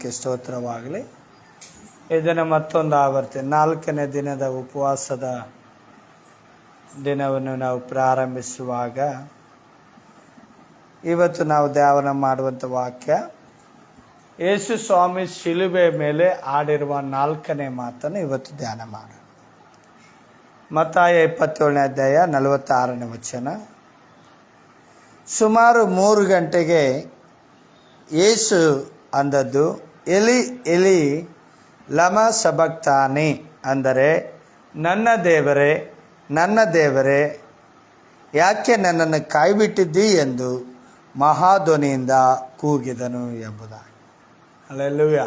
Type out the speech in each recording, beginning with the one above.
ನಾಮಕ್ಕೆ ಸ್ತೋತ್ರವಾಗಲಿ. ಇದನ್ನು ಮತ್ತೊಂದು ಆವರ್ತಿ 4ನೇ ದಿನದ ಉಪವಾಸದ ದಿನವನ್ನು ನಾವು ಪ್ರಾರಂಭಿಸುವಾಗ ಇವತ್ತು ನಾವು ಧ್ಯಾನ ಮಾಡುವಂಥ ವಾಕ್ಯ ಯೇಸು ಸ್ವಾಮಿ ಶಿಲುಬೆ ಮೇಲೆ ಆಡಿರುವ 4ನೇ ಮಾತನ್ನು ಇವತ್ತು ಧ್ಯಾನ ಮಾಡೋಣ. ಮತ್ತಾಯ 27ನೇ ಅಧ್ಯಾಯ 46ನೇ ವಚನ. ಸುಮಾರು 3 ಗಂಟೆಗೆ ಯೇಸು ಅಂದದ್ದು, ಎಲಿ ಎಲಿ ಲಮ ಸಬಕ್ತಾನಿ, ಅಂದರೆ ನನ್ನ ದೇವರೇ ನನ್ನ ದೇವರೇ ಯಾಕೆ ನನ್ನನ್ನು ಕಾಯ್ಬಿಟ್ಟಿದ್ದಿ ಎಂದು ಮಹಾಧ್ವನಿಯಿಂದ ಕೂಗಿದನು ಎಂಬುದಾಗಿ. ಹಲ್ಲೆಲೂಯ.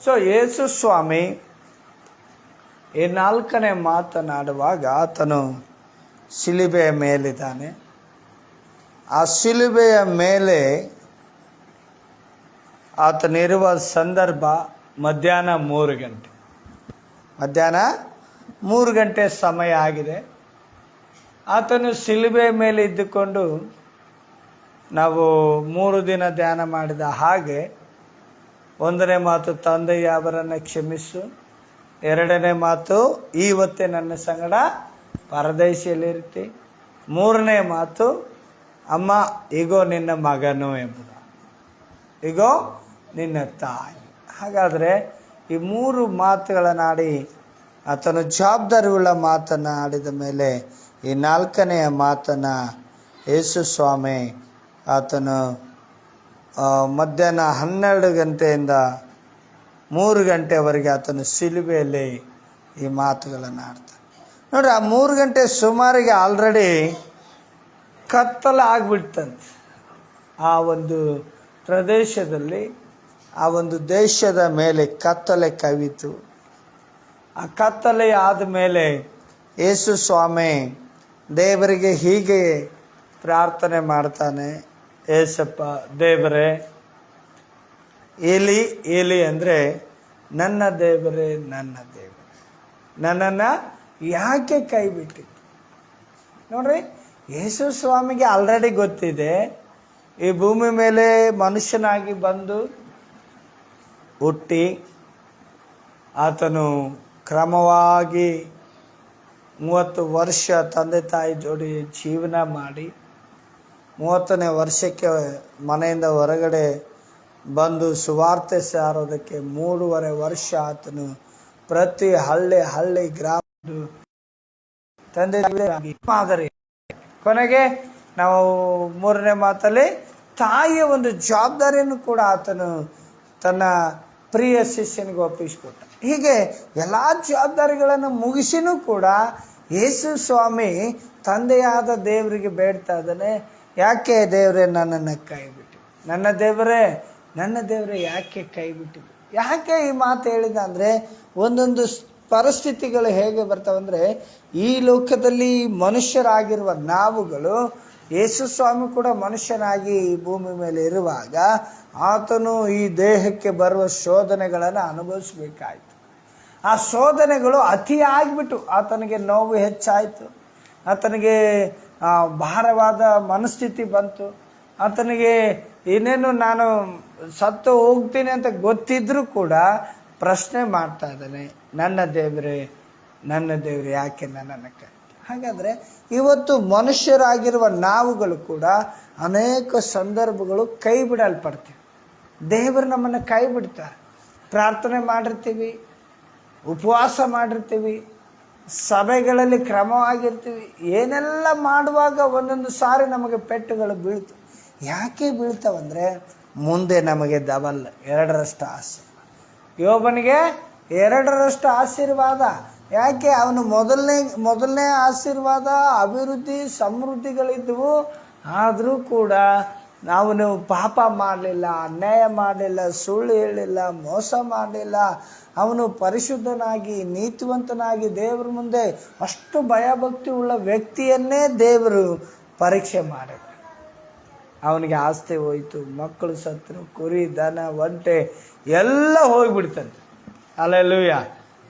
ಸೊ ಯೇಸು ಸ್ವಾಮಿ ಈ 4ನೇ ಮಾತನಾಡುವಾಗ ಆತನು ಶಿಲುಬೆಯ ಮೇಲಿದ್ದಾನೆ. ಆ ಶಿಲುಬೆಯ ಮೇಲೆ ಆತನಿರುವ ಸಂದರ್ಭ ಮಧ್ಯಾಹ್ನ 3 ಗಂಟೆ. ಮಧ್ಯಾಹ್ನ 3 ಗಂಟೆ ಸಮಯ ಆಗಿದೆ. ಆತನು ಶಿಲುಬೆಯ ಮೇಲೆ ಇದ್ದುಕೊಂಡು ನಾವು 3 ದಿನ ಧ್ಯಾನ ಮಾಡಿದ ಹಾಗೆ 1ನೇ ಮಾತು, ತಂದೆಯೇ ಅವರನ್ನು ಕ್ಷಮಿಸು. 2ನೇ ಮಾತು, ಇವತ್ತೇ ನನ್ನ ಸಂಗಡ ಪರದೇಶಿಯಲ್ಲಿರ್ತಿ. 3ನೇ ಮಾತು, ಅಮ್ಮ ಈಗೋ ನಿನ್ನ ಮಗನು ಎಂಬುದು, ಈಗೋ ನಿನ್ನ ತಾಯಿ. ಹಾಗಾದರೆ ಈ 3 ಮಾತುಗಳನ್ನಾಡಿ ಆತನು ಜವಾಬ್ದಾರಿಯುಳ್ಳ ಮಾತನ್ನು ಆಡಿದ ಮೇಲೆ ಈ 4ನೆಯ ಮಾತನ್ನು ಯೇಸು ಸ್ವಾಮಿ ಆತನು ಮಧ್ಯಾಹ್ನ 12 ಗಂಟೆಯಿಂದ 3 ಗಂಟೆವರೆಗೆ ಆತನು ಶಿಲುಬೆಯಲ್ಲಿ ಈ ಮಾತುಗಳನ್ನು ಆಡ್ತಾನೆ. ನೋಡ್ರಿ, ಆ 3 ಗಂಟೆ ಸುಮಾರಿಗೆ ಆಲ್ರೆಡಿ ಕತ್ತಲೆ ಆಗಿಬಿಡ್ತಂತೆ. ಆ ಒಂದು ಪ್ರದೇಶದಲ್ಲಿ, ಆ ಒಂದು ದೇಶದ ಮೇಲೆ ಕತ್ತಲೆ ಕವಿತು. ಆ ಕತ್ತಲೆ ಆದಮೇಲೆ ಯೇಸು ಸ್ವಾಮಿ ದೇವರಿಗೆ ಹೀಗೆ ಪ್ರಾರ್ಥನೆ ಮಾಡ್ತಾನೆ, ಏಸಪ್ಪ ದೇವರೇ, ಏಲಿ ಏಲಿ ಅಂದರೆ ನನ್ನ ದೇವರೇ ನನ್ನ ದೇವರೇ ನನ್ನನ್ನು ಯಾಕೆ ಕೈ ಬಿಟ್ಟಿದ್ದು. ನೋಡ್ರಿ, ಯೇಸು ಸ್ವಾಮಿಗೆ ಆಲ್ರೆಡಿ ಗೊತ್ತಿದೆ, ಈ ಭೂಮಿ ಮೇಲೆ ಮನುಷ್ಯನಾಗಿ ಬಂದು ಹುಟ್ಟಿ ಆತನು ಕ್ರಮವಾಗಿ 30 ವರ್ಷ ತಂದೆ ತಾಯಿ ಜೋಡಿ ಜೀವನ ಮಾಡಿ 30ನೇ ವರ್ಷಕ್ಕೆ ಮನೆಯಿಂದ ಹೊರಗಡೆ ಬಂದು ಸುವಾರ್ತೆ ಸಾರೋದಕ್ಕೆ 3.5 ವರ್ಷ ಆತನು ಪ್ರತಿ ಹಳ್ಳಿ ಗ್ರಾಮ ತಂದೆ ಮಾದರಿ. ಕೊನೆಗೆ ನಾವು 3ನೇ ಮಾತಲ್ಲಿ ತಾಯಿಯ ಒಂದು ಜವಾಬ್ದಾರಿಯನ್ನು ಕೂಡ ಆತನು ತನ್ನ ಪ್ರಿಯ ಶಿಷ್ಯನಿಗೆ ಒಪ್ಪಿಸಿಕೊಟ್ಟ. ಹೀಗೆ ಎಲ್ಲ ಜವಾಬ್ದಾರಿಗಳನ್ನು ಮುಗಿಸಿನೂ ಕೂಡ ಯೇಸು ಸ್ವಾಮಿ ತಂದೆಯಾದ ದೇವರಿಗೆ ಬೇಡ್ತಾ ಇದ್ದಾನೆ, ಯಾಕೆ ದೇವರೇ ನನ್ನನ್ನು ಕೈ ಬಿಟ್ಟು, ನನ್ನ ದೇವರೇ ಯಾಕೆ ಕೈ ಬಿಟ್ಟು. ಯಾಕೆ ಈ ಮಾತು ಹೇಳಿದ ಅಂದರೆ, ಒಂದೊಂದು ಪರಿಸ್ಥಿತಿಗಳು ಹೇಗೆ ಬರ್ತಾವಂದರೆ, ಈ ಲೋಕದಲ್ಲಿ ಮನುಷ್ಯರಾಗಿರುವ ನಾವುಗಳು, ಯೇಸು ಸ್ವಾಮಿ ಕೂಡ ಮನುಷ್ಯನಾಗಿ ಈ ಭೂಮಿ ಮೇಲೆ ಇರುವಾಗ ಆತನು ಈ ದೇಹಕ್ಕೆ ಬರುವ ಶೋಧನೆಗಳನ್ನು ಅನುಭವಿಸಬೇಕಾಯಿತು. ಆ ಶೋಧನೆಗಳು ಅತಿಯಾಗಿಬಿಟ್ಟು ಆತನಿಗೆ ನೋವು ಹೆಚ್ಚಾಯಿತು, ಆತನಿಗೆ ಭಾರವಾದ ಮನಸ್ಥಿತಿ ಬಂತು. ಆತನಿಗೆ ಇನ್ನೇನು ನಾನು ಸತ್ತು ಹೋಗ್ತೀನಿ ಅಂತ ಗೊತ್ತಿದ್ರೂ ಕೂಡ ಪ್ರಶ್ನೆ ಮಾಡ್ತಾ ಇದ್ದಾನೆ, ನನ್ನ ದೇವರೇ ಯಾಕೆ ನನ್ನನ್ನು ಕೈ. ಹಾಗಾದರೆ ಇವತ್ತು ಮನುಷ್ಯರಾಗಿರುವ ನಾವುಗಳು ಕೂಡ ಅನೇಕ ಸಂದರ್ಭಗಳು ಕೈ ಬಿಡಲ್ಪಡ್ತೀವಿ. ದೇವರು ನಮ್ಮನ್ನು ಕೈ ಬಿಡ್ತಾರೆ. ಪ್ರಾರ್ಥನೆ ಮಾಡಿರ್ತೀವಿ, ಉಪವಾಸ ಮಾಡಿರ್ತೀವಿ, ಸಭೆಗಳಲ್ಲಿ ಕ್ರಮವಾಗಿರ್ತೀವಿ, ಏನೆಲ್ಲ ಮಾಡುವಾಗ ಒಂದೊಂದು ಸಾರಿ ನಮಗೆ ಪೆಟ್ಟುಗಳು ಬೀಳ್ತು. ಯಾಕೆ ಬೀಳ್ತಾವಂದರೆ, ಮುಂದೆ ನಮಗೆ ಡಬಲ್ 2ರಷ್ಟು ಆಶೀರ್ವಾದ. ಯೋಬನಿಗೆ 2ರಷ್ಟು ಆಶೀರ್ವಾದ. ಯಾಕೆ? ಅವನು ಮೊದಲನೇ ಆಶೀರ್ವಾದ, ಅಭಿವೃದ್ಧಿ, ಸಮೃದ್ಧಿಗಳಿದ್ದವು. ಆದರೂ ಕೂಡ ಅವನು ಪಾಪ ಮಾಡಲಿಲ್ಲ, ಅನ್ಯಾಯ ಮಾಡಲಿಲ್ಲ, ಸುಳ್ಳು ಹೇಳಿಲ್ಲ, ಮೋಸ ಮಾಡಲಿಲ್ಲ. ಅವನು ಪರಿಶುದ್ಧನಾಗಿ ನೀತಿವಂತನಾಗಿ ದೇವರ ಮುಂದೆ ಅಷ್ಟು ಭಯಭಕ್ತಿ ಉಳ್ಳ ವ್ಯಕ್ತಿಯನ್ನೇ ದೇವರು ಪರೀಕ್ಷೆ ಮಾಡಿದ. ಅವನಿಗೆ ಆಸ್ತಿ ಹೋಯಿತು, ಮಕ್ಕಳು ಸತ್ತರು, ಕುರಿ ದನ ಒಂಟೆ ಎಲ್ಲ ಹೋಗಿಬಿಡ್ತಂತೆ. ಹಲ್ಲೆಲೂಯ.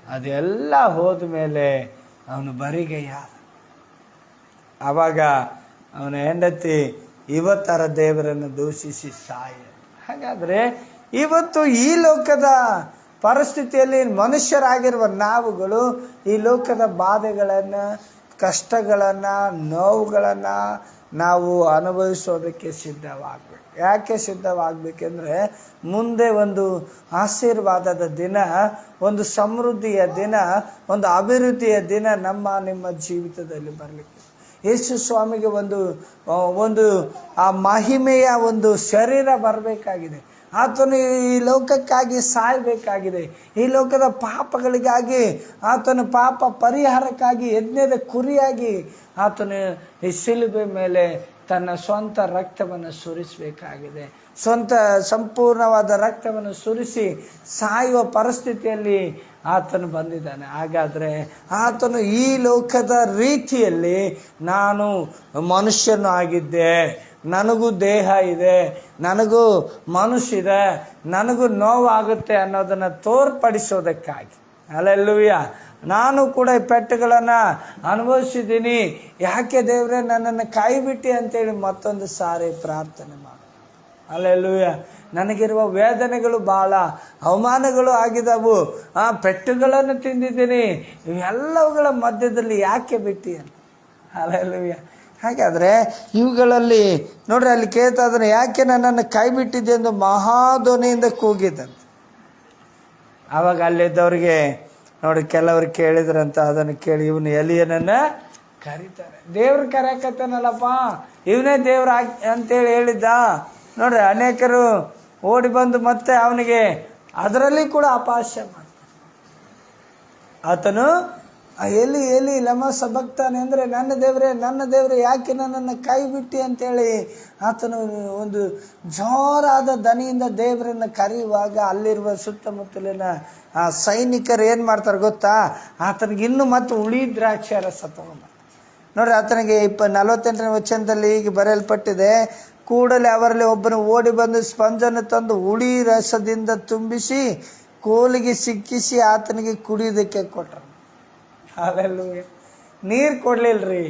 ಅದೆಲ್ಲ ಹೋದ ಮೇಲೆ ಅವನು ಬರಿಗೈಯ. ಆವಾಗ ಅವನ ಹೆಂಡತಿ ಇವತ್ತರ ದೇವರನ್ನು ದೂಷಿಸಿ ಸಾಯ. ಹಾಗಾದರೆ ಇವತ್ತು ಈ ಲೋಕದ ಪರಿಸ್ಥಿತಿಯಲ್ಲಿ ಮನುಷ್ಯರಾಗಿರುವ ನಾವುಗಳು ಈ ಲೋಕದ ಬಾಧೆಗಳನ್ನು, ಕಷ್ಟಗಳನ್ನು, ನೋವುಗಳನ್ನು ನಾವು ಅನುಭವಿಸೋದಕ್ಕೆ ಸಿದ್ಧವಾಗಬೇಕು. ಯಾಕೆ ಸಿದ್ಧವಾಗಬೇಕೆಂದರೆ ಮುಂದೆ ಒಂದು ಆಶೀರ್ವಾದದ ದಿನ, ಒಂದು ಸಮೃದ್ಧಿಯ ದಿನ, ಒಂದು ಅಭಿವೃದ್ಧಿಯ ದಿನ ನಿಮ್ಮ ಜೀವಿತದಲ್ಲಿ ಬರಲಿಕ್ಕೆ ಯೇಸು ಸ್ವಾಮಿಗೆ ಒಂದು ಆ ಮಹಿಮೆಯ ಒಂದು ಶರೀರ ಬರಬೇಕಾಗಿದೆ. ಆತನು ಈ ಲೋಕಕ್ಕಾಗಿ ಸಾಯಬೇಕಾಗಿದೆ. ಈ ಲೋಕದ ಪಾಪಗಳಿಗಾಗಿ, ಆತನು ಪಾಪ ಪರಿಹಾರಕ್ಕಾಗಿ ಯಜ್ಞದ ಕುರಿಯಾಗಿ ಆತನು ಈ ಶಿಲುಬೆ ಮೇಲೆ ತನ್ನ ಸ್ವಂತ ರಕ್ತವನ್ನು ಸುರಿಸಬೇಕಾಗಿದೆ. ಸಂಪೂರ್ಣವಾದ ರಕ್ತವನ್ನು ಸುರಿಸಿ ಸಾಯುವ ಪರಿಸ್ಥಿತಿಯಲ್ಲಿ ಆತನು ಬಂದಿದ್ದಾನೆ. ಹಾಗಾದರೆ ಆತನು ಈ ಲೋಕದ ರೀತಿಯಲ್ಲಿ ನಾನು ಮನುಷ್ಯನು ಆಗಿದ್ದೆ, ನನಗೂ ದೇಹ ಇದೆ, ನನಗೂ ಮನಸ್ಸಿದೆ, ನನಗೂ ನೋವಾಗುತ್ತೆ ಅನ್ನೋದನ್ನು ತೋರ್ಪಡಿಸೋದಕ್ಕಾಗಿ. ಹಲ್ಲೆಲೂಯಾ. ನಾನು ಕೂಡ ಈ ಪೆಟ್ಟುಗಳನ್ನು ಅನುಭವಿಸಿದ್ದೀನಿ. ಯಾಕೆ ದೇವರೇ ನನ್ನನ್ನು ಕೈಬಿಟ್ಟಿ ಅಂತೇಳಿ ಮತ್ತೊಂದು ಸಾರಿ ಪ್ರಾರ್ಥನೆ ಮಾಡು. ಹಲ್ಲೆಲೂಯಾ. ನನಗಿರುವ ವೇದನೆಗಳು ಭಾಳ, ಅವಮಾನಗಳು ಆಗಿದವು, ಪೆಟ್ಟುಗಳನ್ನು ತಿಂದಿದ್ದೀನಿ. ಇವೆಲ್ಲವುಗಳ ಮಧ್ಯದಲ್ಲಿ ಯಾಕೆ ಬಿಟ್ಟಿ ಅಂತ. ಹಲ್ಲೆಲೂಯಾ. ಹಾಗಾದರೆ ಇವುಗಳಲ್ಲಿ ನೋಡ್ರಿ, ಅಲ್ಲಿ ಕೇಳ್ತಾ ಇದ್ದಾನೆ, ಯಾಕೆ ನನ್ನನ್ನು ಕೈ ಬಿಟ್ಟಿದ್ದೆ ಎಂದು ಮಹಾಧ್ವನಿಯಿಂದ ಕೂಗಿದಂತೆ. ಆವಾಗ ಅಲ್ಲಿದ್ದವ್ರಿಗೆ ನೋಡಿ, ಕೆಲವರು ಕೇಳಿದ್ರಂತ, ಅದನ್ನು ಕೇಳಿ ಇವನು ಎಲಿಯನನ್ನು ಕರೀತಾರೆ. ದೇವ್ರು ಕರೆಯಕತ್ತಾನಲ್ಲಪ್ಪ, ಇವನೇ ದೇವ್ರ ಅಂತೇಳಿ ಹೇಳಿದ್ದ. ನೋಡ್ರಿ, ಅನೇಕರು ಓಡಿ ಬಂದು ಮತ್ತೆ ಅವನಿಗೆ ಅದರಲ್ಲಿ ಕೂಡ ಅಪಹಾಸ್ಯ ಮಾಡ್ತಾರೆ. ಆತನು ಎಲಿ ಎಲಿ ಲಮ ಸಬಕ್ತಾನೆ ಅಂದರೆ, ನನ್ನ ದೇವರೇ ಯಾಕೆ ನನ್ನನ್ನು ಕೈ ಬಿಟ್ಟಿ ಅಂತೇಳಿ ಆತನು ಒಂದು ಜೋರಾದ ದನಿಯಿಂದ ದೇವರನ್ನು ಕರೆಯುವಾಗ ಅಲ್ಲಿರುವ ಸುತ್ತಮುತ್ತಲಿನ ಆ ಸೈನಿಕರು ಏನು ಮಾಡ್ತಾರೆ ಗೊತ್ತಾ? ಆತನಿಗೆ ಇನ್ನೂ ಮತ್ತೆ ಉಳಿ ದ್ರಾಕ್ಷಿ ರಸ ತಗೊಂಡು ನೋಡ್ರಿ, ಆತನಿಗೆ 48ನೇ ವಚನದಲ್ಲಿ ಈಗ ಬರೆಯಲ್ಪಟ್ಟಿದೆ, ಕೂಡಲೇ ಅವರಲ್ಲಿ ಒಬ್ಬನು ಓಡಿ ಬಂದು ಸ್ಪಂಜನ್ನು ತಂದು ಹುಳಿ ರಸದಿಂದ ತುಂಬಿಸಿ ಕೋಲಿಗೆ ಸಿಕ್ಕಿಸಿ ಆತನಿಗೆ ಕುಡಿಯೋದಕ್ಕೆ ಕೊಟ್ಟರು. ಅಲ್ಲೆಲ್ಲೂ ನೀರು ಕೊಡಲಿಲ್ಲರಿ,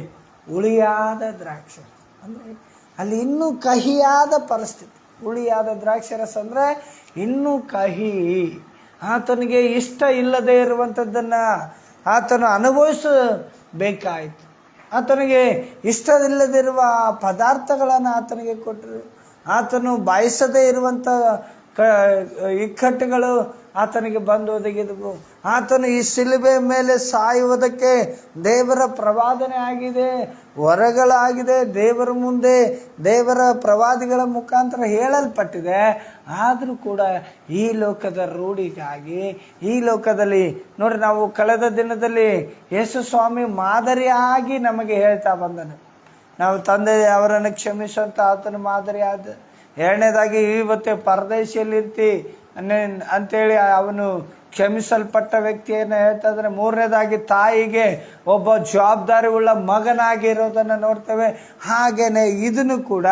ಹುಳಿಯಾದ ದ್ರಾಕ್ಷಿ. ಅಂದರೆ ಅಲ್ಲಿ ಇನ್ನೂ ಕಹಿಯಾದ ಪರಿಸ್ಥಿತಿ. ಹುಳಿಯಾದ ದ್ರಾಕ್ಷಿ ರಸ ಅಂದರೆ ಇನ್ನೂ ಕಹಿ. ಆತನಿಗೆ ಇಷ್ಟ ಇಲ್ಲದೆ ಇರುವಂಥದ್ದನ್ನು ಆತನು ಅನುಭವಿಸಬೇಕಾಯಿತು. ಆತನಿಗೆ ಇಷ್ಟವಿಲ್ಲದಿರುವ ಪದಾರ್ಥಗಳನ್ನು ಆತನಿಗೆ ಕೊಟ್ಟರು. ಆತನು ಬಯಸದೇ ಇರುವಂಥ ಇಕ್ಕಟ್ಟುಗಳು ಆತನಿಗೆ ಬಂದು ಒದಗಿದವು. ಆತನು ಈ ಶಿಲುಬೆ ಮೇಲೆ ಸಾಯುವುದಕ್ಕೆ ದೇವರ ಪ್ರವಾದನೆ ಆಗಿದೆ, ವರಗಳಾಗಿದೆ, ದೇವರ ಮುಂದೆ ದೇವರ ಪ್ರವಾದಿಗಳ ಮುಖಾಂತರ ಹೇಳಲ್ಪಟ್ಟಿದೆ. ಆದರೂ ಕೂಡ ಈ ಲೋಕದ ರೂಢಿಗಾಗಿ, ಈ ಲೋಕದಲ್ಲಿ ನೋಡ್ರಿ, ನಾವು ಕಳೆದ ದಿನದಲ್ಲಿ ಯೇಸು ಸ್ವಾಮಿ ಮಾದರಿಯಾಗಿ ನಮಗೆ ಹೇಳ್ತಾ ಬಂದನು. ನಾವು ತಂದೆ ಅವರನ್ನು ಕ್ಷಮಿಸುವಂತ ಆತನ ಮಾದರಿ ಆದ. ಎರಡನೇದಾಗಿ ಇವತ್ತೇ ಪರದೇಶಿಯಲ್ಲಿರ್ತಿ ಅಂತೇಳಿ ಅವನು ಕ್ಷಮಿಸಲ್ಪಟ್ಟ ವ್ಯಕ್ತಿಯನ್ನು ಹೇಳ್ತಾ ಇದ್ರೆ. ಮೂರನೇದಾಗಿ ತಾಯಿಗೆ ಒಬ್ಬ ಜವಾಬ್ದಾರಿ ಉಳ್ಳ ಮಗನಾಗಿರೋದನ್ನು ನೋಡ್ತೇವೆ. ಹಾಗೇನೆ ಇದನ್ನು ಕೂಡ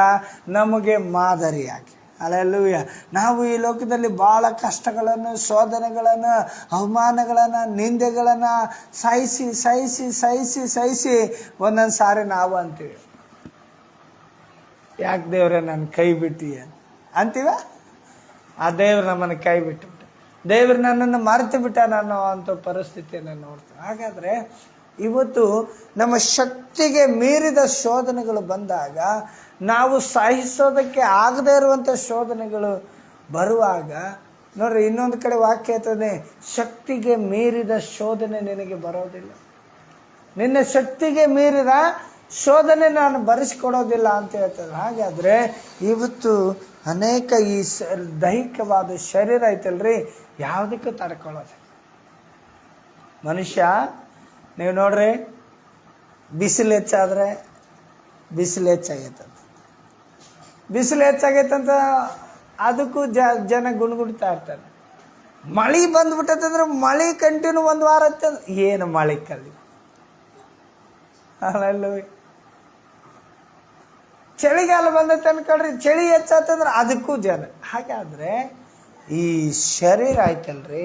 ನಮಗೆ ಮಾದರಿಯಾಗಿ. ಹಲ್ಲೆಲೂಯಾ. ನಾವು ಈ ಲೋಕದಲ್ಲಿ ಭಾಳ ಕಷ್ಟಗಳನ್ನು, ಶೋಧನೆಗಳನ್ನು, ಅವಮಾನಗಳನ್ನು, ನಿಂದೆಗಳನ್ನು ಸಹಿಸಿ ಸಹಿಸಿ ಸಹಿಸಿ ಸಹಿಸಿ ಒಂದೊಂದು ಸಾರಿ ನಾವು ಅಂತೀವಿ, ಯಾಕೆ ದೇವ್ರೆ ನನ್ನ ಕೈ ಬಿಟ್ಟಿ ಅಂತೀವ. ಆ ದೇವ್ರು ನಮ್ಮನ್ನು ಕೈ ಬಿಟ್ಟು, ದೇವ್ರು ನನ್ನನ್ನು ಮರೆತು ಬಿಟ್ಟ ಅನ್ನೋ ಅಂಥ ಪರಿಸ್ಥಿತಿಯನ್ನು ನೋಡ್ತೀವಿ. ಹಾಗಾದರೆ ಇವತ್ತು ನಮ್ಮ ಶಕ್ತಿಗೆ ಮೀರಿದ ಶೋಧನೆಗಳು ಬಂದಾಗ, ನಾವು ಸಹಿಸೋದಕ್ಕೆ ಆಗದೇ ಇರುವಂಥ ಶೋಧನೆಗಳು ಬರುವಾಗ ನೋಡ್ರಿ, ಇನ್ನೊಂದು ಕಡೆ ವಾಕ್ಯ ಹೇಳ್ತದೆ, ಶಕ್ತಿಗೆ ಮೀರಿದ ಶೋಧನೆ ನಿನಗೆ ಬರೋದಿಲ್ಲ, ನಿನ್ನ ಶಕ್ತಿಗೆ ಮೀರಿದ ಶೋಧನೆ ನಾನು ಭರಿಸಿಕೊಡೋದಿಲ್ಲ ಅಂತ ಹೇಳ್ತಾರೆ. ಹಾಗಾದರೆ ಇವತ್ತು ಅನೇಕ ಈ ದೈಹಿಕವಾದ ಶರೀರ ಐತಲ್ರಿ, ಯಾವುದಕ್ಕೂ ತಡ್ಕೊಳ್ಳೋದು. ಮನುಷ್ಯ ನೀವು ನೋಡ್ರಿ, ಬಿಸಿಲು ಹೆಚ್ಚಾದರೆ ಬಿಸಿಲು ಹೆಚ್ಚಾಗೈತಂತ, ಬಿಸಿಲು ಹೆಚ್ಚಾಗೈತಂತ ಅದಕ್ಕೂ ಜನ ಗುಣಗುಡ್ತಾ ಇರ್ತಾರೆ. ಮಳೆ ಬಂದ್ಬಿಟ್ಟಂದ್ರೆ ಮಳೆ ಕಂಟಿನ್ಯೂ ಒಂದು ವಾರ ಅಂತಂದ್ರೆ ಏನು ಮಳೆ ಕಲ್ಲಿ. ಅಲ್ಲೂ ಚಳಿಗಾಲ ಬಂದೈತೆ ಅನ್ಕೊಳ್ರಿ, ಚಳಿ ಹೆಚ್ಚಾತಂದ್ರೆ ಅದಕ್ಕೂ ಜನ. ಹಾಗಾದರೆ ಈ ಶರೀರ ಆಯ್ತಲ್ರಿ,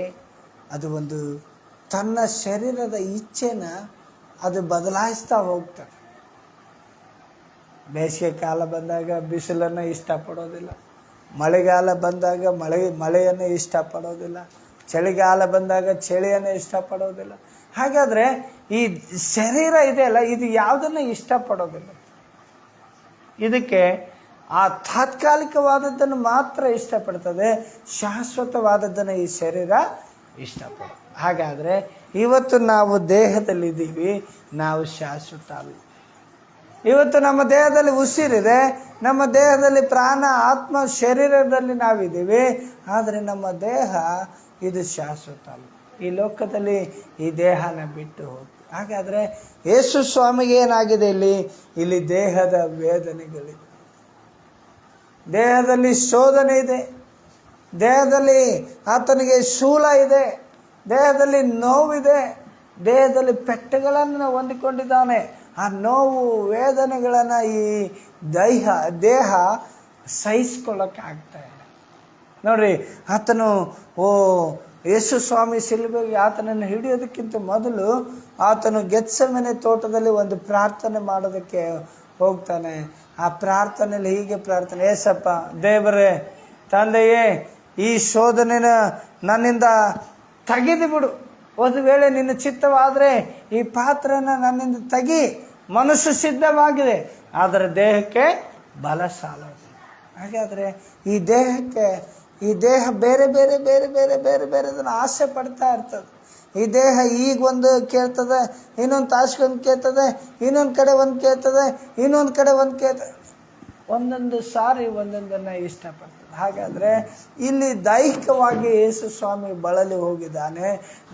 ಅದು ಒಂದು ತನ್ನ ಶರೀರದ ಇಚ್ಛೆನ ಅದು ಬದಲಾಯಿಸ್ತಾ ಹೋಗ್ತದೆ. ಬೇಸಿಗೆ ಕಾಲ ಬಂದಾಗ ಬಿಸಿಲನ್ನು ಇಷ್ಟಪಡೋದಿಲ್ಲ, ಮಳೆಗಾಲ ಬಂದಾಗ ಮಳೆಯನ್ನು ಇಷ್ಟಪಡೋದಿಲ್ಲ, ಚಳಿಗಾಲ ಬಂದಾಗ ಚಳಿಯನ್ನು ಇಷ್ಟಪಡೋದಿಲ್ಲ. ಹಾಗಾದರೆ ಈ ಶರೀರ ಇದೆಯಲ್ಲ, ಇದು ಯಾವುದನ್ನು ಇಷ್ಟಪಡೋದಿಲ್ಲ. ಇದಕ್ಕೆ ಆ ತಾತ್ಕಾಲಿಕವಾದದ್ದನ್ನು ಮಾತ್ರ ಇಷ್ಟಪಡ್ತದೆ, ಶಾಶ್ವತವಾದದ್ದನ್ನು ಈ ಶರೀರ ಇಷ್ಟಪಡೋದು. ಹಾಗಾದರೆ ಇವತ್ತು ನಾವು ದೇಹದಲ್ಲಿದ್ದೀವಿ, ನಾವು ಶಾಶ್ವತ ಅಲ್ಲ. ಇವತ್ತು ನಮ್ಮ ದೇಹದಲ್ಲಿ ಉಸಿರಿದೆ, ನಮ್ಮ ದೇಹದಲ್ಲಿ ಪ್ರಾಣ, ಆತ್ಮ, ಶರೀರದಲ್ಲಿ ನಾವಿದ್ದೀವಿ. ಆದರೆ ನಮ್ಮ ದೇಹ ಇದು ಶಾಶ್ವತ ಅಲ್ಲ. ಈ ಲೋಕದಲ್ಲಿ ಈ ದೇಹನ ಬಿಟ್ಟು ಹೋಗಿ. ಹಾಗಾದರೆ ಯೇಸು ಸ್ವಾಮಿಗೆ ಏನಾಗಿದೆ? ಇಲ್ಲಿ ದೇಹದ ವೇದನೆಗಳಿದೆ, ದೇಹದಲ್ಲಿ ಶೋಧನೆ ಇದೆ, ದೇಹದಲ್ಲಿ ಆತನಿಗೆ ಶೂಲ ಇದೆ, ದೇಹದಲ್ಲಿ ನೋವಿದೆ, ದೇಹದಲ್ಲಿ ಪೆಟ್ಟುಗಳನ್ನು ಹೊಂದಿಕೊಂಡಿದ್ದಾನೆ. ಆ ನೋವು ವೇದನೆಗಳನ್ನು ಈ ದೇಹ ಸಹಿಸ್ಕೊಳ್ಳೋಕ್ಕೆ ಆಗ್ತಾ ಇಲ್ಲ. ನೋಡ್ರಿ, ಆತನು ಯೇಸು ಸ್ವಾಮಿ ಶಿಲುಬೆಗೆ ಆತನನ್ನು ಹಿಡಿಯೋದಕ್ಕಿಂತ ಮೊದಲು ಆತನು ಗೆತ್ಸೆಮನೆ ತೋಟದಲ್ಲಿ ಒಂದು ಪ್ರಾರ್ಥನೆ ಮಾಡೋದಕ್ಕೆ ಹೋಗ್ತಾನೆ. ಆ ಪ್ರಾರ್ಥನೆಯಲ್ಲಿ ಹೀಗೆ ಪ್ರಾರ್ಥನೆ: ಏಸಪ್ಪ ದೇವರೇ, ತಂದೆಯೇ, ಈ ಶೋಧನೆನ ನನ್ನಿಂದ ತೆಗೆದು ಬಿಡು. ಒಂದು ವೇಳೆ ನಿನ್ನ ಚಿತ್ತವಾದರೆ ಈ ಪಾತ್ರನ ನನ್ನಿಂದ ತೆಗಿ. ಮನಸ್ಸು ಸಿದ್ಧವಾಗಿದೆ, ಆದರೆ ದೇಹಕ್ಕೆ ಬಲ ಸಾಲದು. ಹಾಗಾದರೆ ಈ ದೇಹ ಬೇರೆ ಬೇರೆ ಬೇರೆ ಬೇರೆ ಬೇರೆ ಬೇರೆದನ್ನು ಆಸೆ ಪಡ್ತಾ ಇರ್ತದೆ. ಈ ದೇಹ ಈಗ ಒಂದು ಕೇಳ್ತದೆ, ಇನ್ನೊಂದು ತಾಸ್ಗೊಂದು ಕೇಳ್ತದೆ, ಇನ್ನೊಂದು ಕಡೆ ಒಂದು ಕೇಳ್ತದೆ, ಇನ್ನೊಂದು ಕಡೆ ಒಂದು ಕೇಳ್ತದೆ. ಒಂದೊಂದು ಸಾರಿ ಒಂದೊಂದನ್ನು ಇಷ್ಟಪಡ್ತದೆ. ಹಾಗಾದರೆ ಇಲ್ಲಿ ದೈಹಿಕವಾಗಿ ಯೇಸು ಸ್ವಾಮಿ ಬಳಲಿ ಹೋಗಿದ್ದಾನೆ,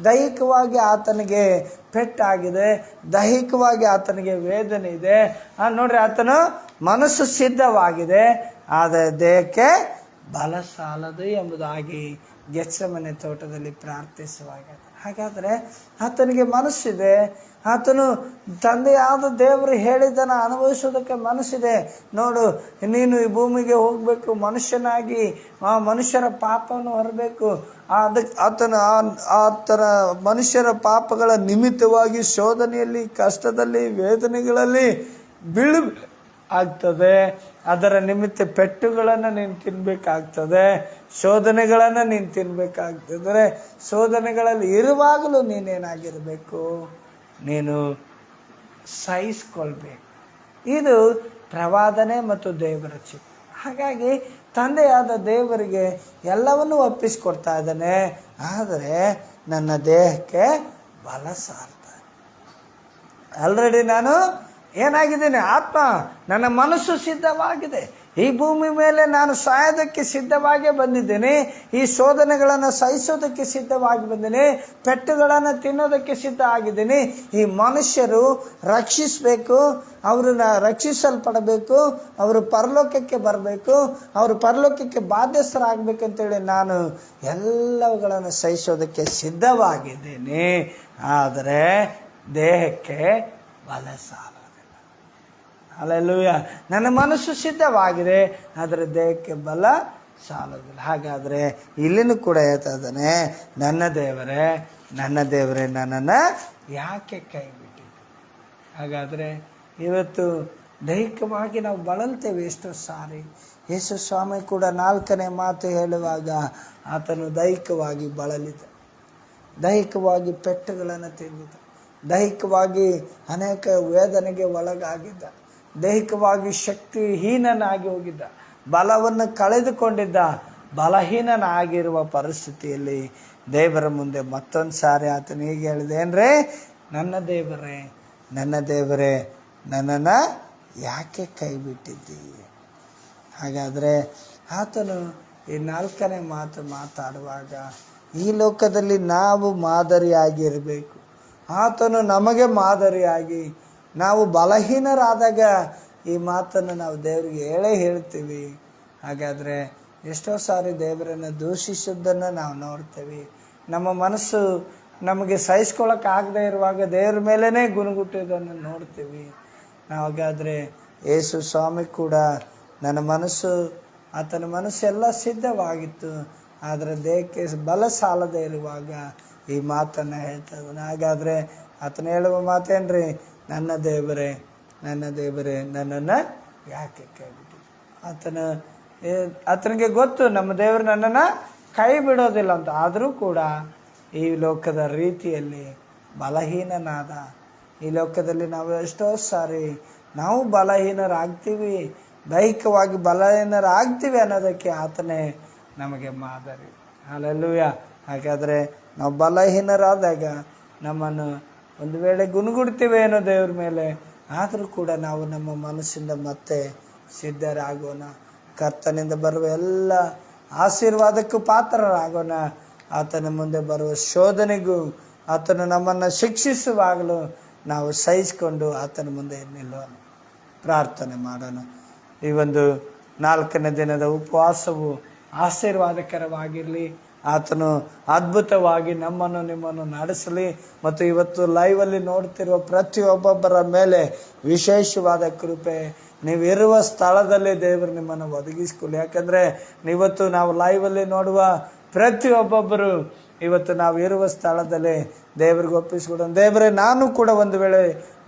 ದೈಹಿಕವಾಗಿ ಆತನಿಗೆ ಪೆಟ್ಟಾಗಿದೆ, ದೈಹಿಕವಾಗಿ ಆತನಿಗೆ ವೇದನೆ ಇದೆ. ನೋಡ್ರಿ, ಆತನು ಮನಸ್ಸು ಸಿದ್ಧವಾಗಿದೆ, ಆದರೆ ದೇಹಕ್ಕೆ ಬಲ ಸಾಲದು ಎಂಬುದಾಗಿ ಗೆತ್ಸೆಮನೆ ತೋಟದಲ್ಲಿ ಪ್ರಾರ್ಥಿಸುವಾಗ. ಹಾಗಾದರೆ ಆತನಿಗೆ ಮನಸ್ಸಿದೆ, ಆತನು ತಂದೆಯಾದ ದೇವರು ಹೇಳಿದ್ದನ್ನು ಅನುಭವಿಸೋದಕ್ಕೆ ಮನಸ್ಸಿದೆ. ನೋಡು, ನೀನು ಈ ಭೂಮಿಗೆ ಹೋಗಬೇಕು, ಮನುಷ್ಯನಾಗಿ ಆ ಮನುಷ್ಯರ ಪಾಪವನ್ನು ಹೊರಬೇಕು. ಅದಕ್ಕೆ ಆತನ ಮನುಷ್ಯರ ಪಾಪಗಳ ನಿಮಿತ್ತವಾಗಿ ಶೋಧನೆಯಲ್ಲಿ, ಕಷ್ಟದಲ್ಲಿ, ವೇದನೆಗಳಲ್ಲಿ ಬೀಳು ಆಗ್ತದೆ. ಅದರ ನಿಮಿತ್ತ ಪೆಟ್ಟುಗಳನ್ನು ನೀನು ತಿನ್ನಬೇಕಾಗ್ತದೆ, ಶೋಧನೆಗಳನ್ನು ನೀನು ತಿನ್ನಬೇಕಾಗ್ತದೆ. ಶೋಧನೆಗಳಲ್ಲಿ ಇರುವಾಗಲೂ ನೀನೇನಾಗಿರಬೇಕು? ನೀನು ಸಹಿಸ್ಕೊಳ್ಬೇಕು. ಇದು ಪ್ರವಾದನೆ ಮತ್ತು ದೇವರ ಚಿತ್ತ. ಹಾಗಾಗಿ ತಂದೆಯಾದ ದೇವರಿಗೆ ಎಲ್ಲವನ್ನೂ ಒಪ್ಪಿಸಿಕೊಡ್ತಾ ಇದ್ದಾನೆ, ಆದರೆ ನನ್ನ ದೇಹಕ್ಕೆ ಬಲ ಸಾಲ್ತಾರೆ. ಆಲ್ರೆಡಿ ನಾನು ಏನಾಗಿದ್ದೀನಿ? ಆತ್ಮ, ನನ್ನ ಮನಸ್ಸು ಸಿದ್ಧವಾಗಿದೆ. ಈ ಭೂಮಿ ಮೇಲೆ ನಾನು ಸಾಯೋದಕ್ಕೆ ಸಿದ್ಧವಾಗೇ ಬಂದಿದ್ದೇನೆ, ಈ ಶೋಧನೆಗಳನ್ನು ಸಹಿಸೋದಕ್ಕೆ ಸಿದ್ಧವಾಗಿ ಬಂದಿದ್ದೀನಿ, ಪೆಟ್ಟುಗಳನ್ನು ತಿನ್ನೋದಕ್ಕೆ ಸಿದ್ಧ ಆಗಿದ್ದೀನಿ. ಈ ಮನುಷ್ಯರು ರಕ್ಷಿಸಬೇಕು, ಅವರನ್ನ ರಕ್ಷಿಸಲ್ಪಡಬೇಕು, ಅವರು ಪರಲೋಕಕ್ಕೆ ಬರಬೇಕು, ಅವರು ಪರಲೋಕಕ್ಕೆ ಬಾಧ್ಯಸ್ಥರಾಗಬೇಕಂತೇಳಿ ನಾನು ಎಲ್ಲವುಗಳನ್ನು ಸಹಿಸೋದಕ್ಕೆ ಸಿದ್ಧವಾಗಿದ್ದೀನಿ. ಆದರೆ ದೇಹಕ್ಕೆ ಬಲ ಸಾಲ. ಹಲ್ಲೆಲೂಯಾ. ನನ್ನ ಮನಸ್ಸು ಸಿದ್ಧವಾಗಿದೆ, ಆದರೆ ದೇಹಕ್ಕೆ ಬಲ ಸಾಲೋದಿಲ್ಲ. ಹಾಗಾದರೆ ಇಲ್ಲಿನೂ ಕೂಡ ಹೇಳ್ತಾ ಇದ್ದಾನೆ, ನನ್ನ ದೇವರೇ ನನ್ನನ್ನು ಯಾಕೆ ಕೈ ಬಿಟ್ಟಿದ್ದೆ? ಹಾಗಾದರೆ ಇವತ್ತು ದೈಹಿಕವಾಗಿ ನಾವು ಬಳಲ್ತೇವೆ ಎಷ್ಟೋ ಸಾರಿ. ಯೇಸು ಸ್ವಾಮಿ ಕೂಡ 4ನೇ ಮಾತು ಹೇಳುವಾಗ ಆತನು ದೈಹಿಕವಾಗಿ ಬಳಲಿದ, ದೈಹಿಕವಾಗಿ ಪೆಟ್ಟುಗಳನ್ನು ತಿಂದಿದ್ದ, ದೈಹಿಕವಾಗಿ ಅನೇಕ ವೇದನೆಗೆ ಒಳಗಾಗಿದ್ದ, ದೈಹಿಕವಾಗಿ ಶಕ್ತಿಹೀನನಾಗಿ ಹೋಗಿದ್ದ, ಬಲವನ್ನು ಕಳೆದುಕೊಂಡಿದ್ದ, ಬಲಹೀನನಾಗಿರುವ ಪರಿಸ್ಥಿತಿಯಲ್ಲಿ ದೇವರ ಮುಂದೆ ಮತ್ತೊಂದು ಸಾರಿ ಆತನು ಹೀಗೆ ಹೇಳಿದೆ, ಏನ್ರೇ, ನನ್ನ ದೇವರೇ ನನ್ನನ್ನು ಯಾಕೆ ಕೈ ಬಿಟ್ಟಿದ್ದಿ? ಹಾಗಾದರೆ ಆತನು ಈ 4ನೇ ಮಾತು ಮಾತಾಡುವಾಗ ಈ ಲೋಕದಲ್ಲಿ ನಾವು ಮಾದರಿಯಾಗಿರಬೇಕು. ಆತನು ನಮಗೆ ಮಾದರಿಯಾಗಿ, ನಾವು ಬಲಹೀನರಾದಾಗ ಈ ಮಾತನ್ನು ನಾವು ದೇವರಿಗೆ ಹೇಳ್ತೀವಿ. ಹಾಗಾದರೆ ಎಷ್ಟೋ ಸಾರಿ ದೇವರನ್ನು ದೂಷಿಸೋದನ್ನು ನಾವು ನೋಡ್ತೇವೆ. ನಮ್ಮ ಮನಸ್ಸು ನಮಗೆ ಸಹಿಸ್ಕೊಳ್ಳೋಕ್ಕಾಗದೇ ಇರುವಾಗ ದೇವ್ರ ಮೇಲೇ ಗುಣಗುಟ್ಟೋದನ್ನು ನೋಡ್ತೀವಿ. ಹಾಗಾದರೆ ಯೇಸು ಸ್ವಾಮಿ ಕೂಡ ಆತನ ಮನಸ್ಸೆಲ್ಲ ಸಿದ್ಧವಾಗಿತ್ತು, ಆದರೆ ದೇಹಕ್ಕೆ ಬಲ ಸಾಲದೇ ಇರುವಾಗ ಈ ಮಾತನ್ನು ಹೇಳ್ತಾ ಇದ್ದಾನೆ. ಹಾಗಾದರೆ ಆತನು ಹೇಳುವ ಮಾತೇನ್ರಿ? ನನ್ನ ದೇವರೇ ನನ್ನನ್ನು ಯಾಕೆ ಕೈ ಬಿಟ್ಟಿದ್ದೆ? ಆತನ ಆತನಿಗೆ ಗೊತ್ತು ನಮ್ಮ ದೇವರು ನನ್ನನ್ನು ಕೈ ಬಿಡೋದಿಲ್ಲ ಅಂತ. ಆದರೂ ಕೂಡ ಈ ಲೋಕದ ರೀತಿಯಲ್ಲಿ ಬಲಹೀನನಾದ, ಈ ಲೋಕದಲ್ಲಿ ನಾವು ಎಷ್ಟೋ ಸಾರಿ ನಾವು ಬಲಹೀನರಾಗ್ತೀವಿ, ದೈಹಿಕವಾಗಿ ಬಲಹೀನರಾಗ್ತೀವಿ ಅನ್ನೋದಕ್ಕೆ ಆತನೇ ನಮಗೆ ಮಾದರಿ. ಹಲ್ಲೆಲೂಯಾ. ಹಾಗಾದರೆ ನಾವು ಬಲಹೀನರಾದಾಗ ನಮ್ಮನ್ನು ಒಂದು ವೇಳೆ ಗುಣಗುಡ್ತೀವೇನೋ ದೇವ್ರ ಮೇಲೆ, ಆದರೂ ಕೂಡ ನಾವು ನಮ್ಮ ಮನಸ್ಸಿಂದ ಮತ್ತೆ ಸಿದ್ಧರಾಗೋಣ. ಕರ್ತನಿಂದ ಬರುವ ಎಲ್ಲ ಆಶೀರ್ವಾದಕ್ಕೂ ಪಾತ್ರರಾಗೋಣ. ಆತನ ಮುಂದೆ ಬರುವ ಶೋಧನೆಗೂ ಆತನು ನಮ್ಮನ್ನು ಶಿಕ್ಷಿಸುವಾಗಲೂ ನಾವು ಸಹಿಸಿಕೊಂಡು ಆತನ ಮುಂದೆ ನಿಲ್ಲೋಣ. ಪ್ರಾರ್ಥನೆ ಮಾಡೋಣ. ಈ ಒಂದು 4ನೇ ದಿನದ ಉಪವಾಸವು ಆಶೀರ್ವಾದಕರವಾಗಿರಲಿ. ಆತನು ಅದ್ಭುತವಾಗಿ ನಮ್ಮನ್ನು ನಿಮ್ಮನ್ನು ನಡೆಸಲಿ. ಮತ್ತು ಇವತ್ತು ಲೈವಲ್ಲಿ ನೋಡ್ತಿರುವ ಪ್ರತಿಯೊಬ್ಬೊಬ್ಬರ ಮೇಲೆ ವಿಶೇಷವಾದ ಕೃಪೆ, ನೀವಿರುವ ಸ್ಥಳದಲ್ಲೇ ದೇವರು ನಿಮ್ಮನ್ನು ಒದಗಿಸ್ಕೊಳ್ಳಿ. ಯಾಕಂದರೆ ಇವತ್ತು ನಾವು ಲೈವಲ್ಲಿ ನೋಡುವ ಪ್ರತಿಯೊಬ್ಬೊಬ್ಬರು ಇವತ್ತು ನಾವು ಇರುವ ಸ್ಥಳದಲ್ಲೇ ದೇವರಿಗೆ ಒಪ್ಪಿಸ್ಕೊಡೋಣ. ದೇವರೇ, ನಾನು ಕೂಡ ಒಂದು ವೇಳೆ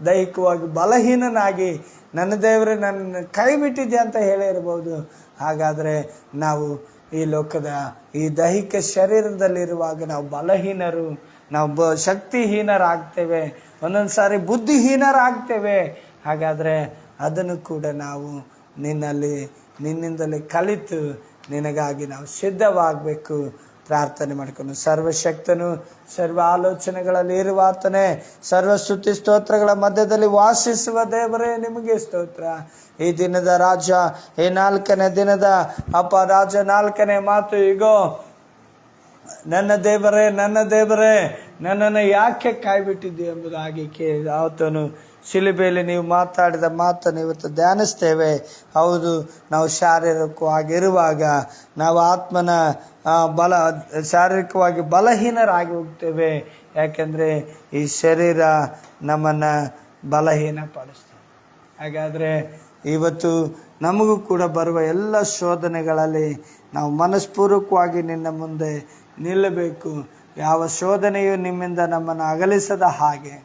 ದೈಹಿಕವಾಗಿ ಬಲಹೀನನಾಗಿ ನನ್ನ ದೇವರೇ ನನ್ನ ಕೈ ಬಿಟ್ಟಿದ್ದೆ ಅಂತ ಹೇಳಿರ್ಬೋದು. ಹಾಗಾದರೆ ನಾವು ಈ ಲೋಕದ ಈ ದೈಹಿಕ ಶರೀರದಲ್ಲಿರುವಾಗ ನಾವು ಬಲಹೀನರು, ನಾವು ಶಕ್ತಿಹೀನರಾಗ್ತೇವೆ, ಒಂದೊಂದು ಸಾರಿ ಬುದ್ಧಿಹೀನರಾಗ್ತೇವೆ. ಹಾಗಾದರೆ ಅದನ್ನು ಕೂಡ ನಾವು ನಿನ್ನಿಂದಲೇ ಕಲಿತು ನಿನಗಾಗಿ ನಾವು ಸಿದ್ಧವಾಗಬೇಕು. ಪ್ರಾರ್ಥನೆ ಮಾಡಿಕೊಂಡು, ಸರ್ವಶಕ್ತನು ಸರ್ವ ಆಲೋಚನೆಗಳಲ್ಲಿ ಇರುವ ಆತನೇ, ಸರ್ವ ಸ್ತುತಿ ಸ್ತೋತ್ರಗಳ ಮಧ್ಯದಲ್ಲಿ ವಾಸಿಸುವ ದೇವರೇ, ನಿಮಗೆ ಸ್ತೋತ್ರ. ಈ ದಿನದ ರಾಜ, ಈ 4ನೇ ದಿನದ ಅಪ್ಪ ರಾಜ, 4ನೇ ಮಾತು, ಈಗೋ ನನ್ನ ದೇವರೇ, ನನ್ನ ದೇವರೇ, ನನ್ನನ್ನು ಯಾಕೆ ಕಾಯ್ಬಿಟ್ಟಿದ್ದೆ ಎಂಬುದಾಗಿ ಆತನು ಶಿಲುಬೆಯಲ್ಲಿ ನೀವು ಮಾತಾಡಿದ ಮಾತನ್ನು ಇವತ್ತು ಧ್ಯಾನಿಸ್ತೇವೆ. ಹೌದು, ನಾವು ಶಾರೀರಿಕವಾಗಿರುವಾಗ ನಾವು ಆತ್ಮನ ಶಾರೀರಿಕವಾಗಿ ಬಲಹೀನರಾಗಿ ಹೋಗ್ತೇವೆ. ಯಾಕೆಂದರೆ ಈ ಶರೀರ ನಮ್ಮನ್ನು ಬಲಹೀನಪಡಿಸ್ತೇವೆ. ಹಾಗಾದರೆ ಇವತ್ತು ನಮಗೂ ಕೂಡ ಬರುವ ಎಲ್ಲ ಶೋಧನೆಗಳಲ್ಲಿ ನಾವು ಮನಸ್ಪೂರ್ವಕವಾಗಿ ನಿನ್ನ ಮುಂದೆ ನಿಲ್ಲಬೇಕು. ಯಾವ ಶೋಧನೆಯು ನಿಮ್ಮಿಂದ ನಮ್ಮನ್ನು ಅಗಲಿಸದ ಹಾಗೆ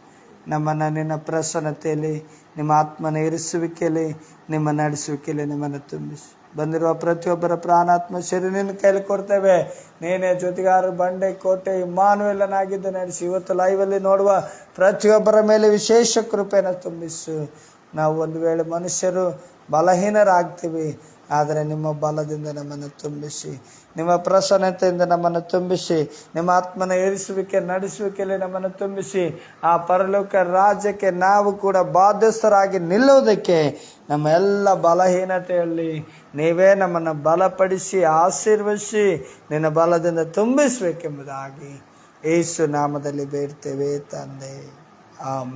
ನಮ್ಮನ್ನು ನಿನ್ನ ಪ್ರಸನ್ನತೆಯಲ್ಲಿ, ನಿಮ್ಮ ಆತ್ಮನ ಇರಿಸುವಿಕೆಯಲ್ಲಿ, ನಿಮ್ಮ ನಡೆಸುವಿಕೆಯಲ್ಲಿ ನಿಮ್ಮನ್ನು ತುಂಬಿಸಿ. ಬಂದಿರುವ ಪ್ರತಿಯೊಬ್ಬರ ಪ್ರಾಣಾತ್ಮ ಶರೀರ ನಿನ್ನ ಕೈಲಿ ಕೊಡ್ತೇವೆ. ನೀನೇ ಜೊತೆಗಾರರು, ಬಂಡೆ, ಕೋಟೆ, ಇಮ್ಮಾನುವೇಲನಾಗಿದ್ದು ನಡೆಸಿ. ಇವತ್ತು ಲೈವಲ್ಲಿ ನೋಡುವ ಪ್ರತಿಯೊಬ್ಬರ ಮೇಲೆ ವಿಶೇಷ ಕೃಪೆಯನ್ನು ತುಂಬಿಸು. ನಾವು ಒಂದು ವೇಳೆ ಮನುಷ್ಯರು ಬಲಹೀನರಾಗ್ತೀವಿ, ಆದರೆ ನಿಮ್ಮ ಬಲದಿಂದ ನಮ್ಮನ್ನು ತುಂಬಿಸಿ, ನಿಮ್ಮ ಪ್ರಸನ್ನತೆಯಿಂದ ನಮ್ಮನ್ನು ತುಂಬಿಸಿ, ನಿಮ್ಮ ಆತ್ಮನ ಏರಿಸುವಿಕೆ ನಡೆಸುವಿಕೆಯಲ್ಲಿ ನಮ್ಮನ್ನು ತುಂಬಿಸಿ, ಆ ಪರಲೋಕ ರಾಜ್ಯಕ್ಕೆ ನಾವು ಕೂಡ ಬಾಧ್ಯಸ್ಥರಾಗಿ ನಿಲ್ಲುವುದಕ್ಕೆ ನಮ್ಮ ಎಲ್ಲ ಬಲಹೀನತೆಯಲ್ಲಿ ನೀವೇ ನಮ್ಮನ್ನು ಬಲಪಡಿಸಿ ಆಶೀರ್ವದಿಸಿ ನಿನ್ನ ಬಲದಿಂದ ತುಂಬಿಸಬೇಕೆಂಬುದಾಗಿ ಯೇಸು ನಾಮದಲ್ಲಿ ಬೇಡ್ತೇವೆ ತಂದೆ. ಆಮೆನ್.